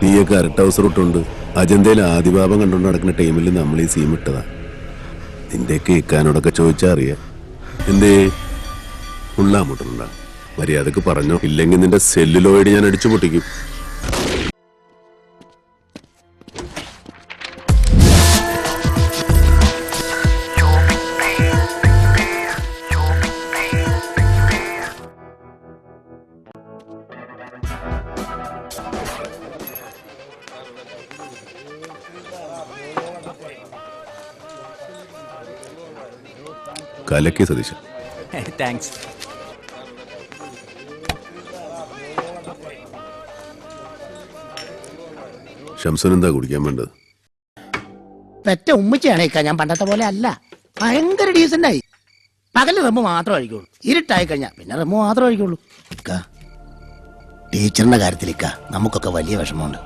നീയൊക്കെ അരട്ട ഹൗസ് റൂട്ടുണ്ട്. അജന്തയിൽ ആദിഭാവം കണ്ടുകൊണ്ട് നടക്കുന്ന ടൈമിൽ നമ്മൾ ഈ സീം ഇട്ടതാ. നിന്റെ കേൾക്കാനോടൊക്കെ ചോദിച്ചാ അറിയാം. എന്തേ ഉള്ളാമുട്ടുണ്ട മര്യാദക്ക് പറഞ്ഞോ, ഇല്ലെങ്കിൽ നിന്റെ സെല്ലുലോയിഡ് ഞാൻ അടിച്ചു പൊട്ടിക്കും. കലക്കി സതീശൻ. താങ്ക്സ്. ഷംസുൻ എന്താ കുടിക്കാൻ വേണ്ടത്? പെറ്റ ഉമ്മച്ചാണ് ഇക്ക. ഞാൻ പണ്ടത്തെ പോലെ അല്ല, ഭയങ്കര ഡീസൻ്റായി. പകല് റമ്മ് മാത്രം കഴിക്കുള്ളൂ, ഇരുട്ടായി കഴിഞ്ഞാൽ പിന്നെ റമ്മ് മാത്രം കഴിക്കുള്ളൂ. ഇക്ക ടീച്ചറിന്റെ കാര്യത്തിൽ ഇക്ക നമുക്കൊക്കെ വലിയ വിഷമമുണ്ട്.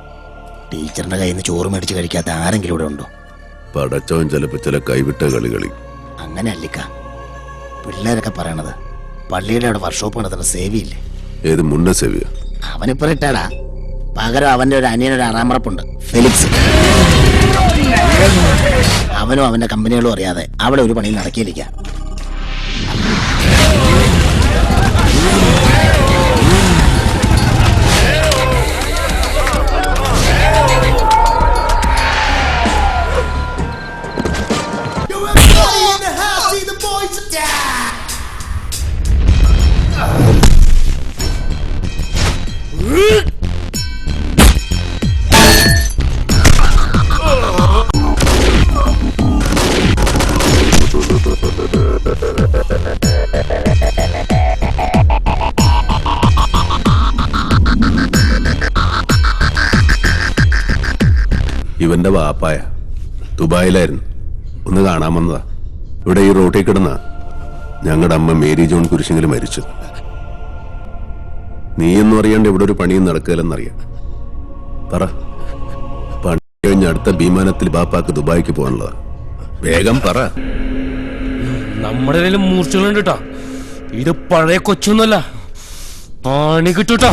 ടീച്ചറിന്റെ കയ്യിൽ നിന്ന് ചോറ് മേടിച്ച് കഴിക്കാത്ത ആരെങ്കിലും ഇവിടെ ഉണ്ടോ? പടച്ചവൻ ചിലപ്പോ ചില കൈവിട്ട കളി. അങ്ങനെ അല്ലിക്ക പിള്ളേരൊക്കെ പറയണത്. പള്ളിയുടെ അവിടെ വർക്ക്ഷോപ്പ് നടത്തുന്ന സേവിയില്ലേ? ഏത് മുന്ന സേവിയ? അവനിപ്പോ റിട്ടയർഡാ. പകരം അവന്റെ ഒരു അനിയനൊരു ആറാമറപ്പുണ്ട്, ഫെലിക്സ്. അവനും അവന്റെ കമ്പനികളും അറിയാതെ അവിടെ ഒരു പണിയിൽ നടക്കിയിരിക്കാം. ഇവന്റെ വാപ്പായ ദുബായിലായിരുന്നു, ഒന്ന് കാണാൻ വന്നതാ. ഇവിടെ ഈ റോട്ടിൽ കിടന്ന ഞങ്ങളുടെ അമ്മ മേരി ജോൺ കുരിശെങ്കിലും മരിച്ചു. നീയൊന്നും അറിയാണ്ട് ഇവിടെ ഒരു പണിയും നടക്കില്ലെന്നറിയാം. പറ, പണി കഴിഞ്ഞ അടുത്ത വിമാനത്തിൽ ബാപ്പാക്ക് ദുബായിക്ക് പോകാനുള്ളതാ. വേഗം പറ. നമ്മുടെ കയ്യിൽ മൂർച്ചകളുണ്ട് കേട്ടോ. ഇത് പഴയ കൊച്ചൊന്നുമല്ല, പണി കിട്ടൂട്ടോ.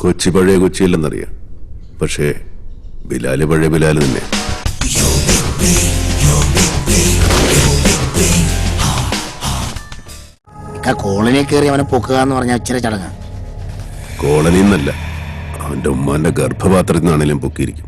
കൊച്ചി പഴയ കൊച്ചിയില്ലെന്നറിയാം, പക്ഷേ ബിലാല് പഴയ ബിലാല് തന്നെ. കോളനി കയറി അവനെ പൊക്കുക എന്ന് പറഞ്ഞാൽ ഇച്ചിരി ചടങ്ങ്. കോളനി എന്നല്ല, അവന്റെ ഉമ്മാന്റെ ഗർഭപാത്രത്തിൽ നിന്നാണെങ്കിലും പൊക്കിയിരിക്കും.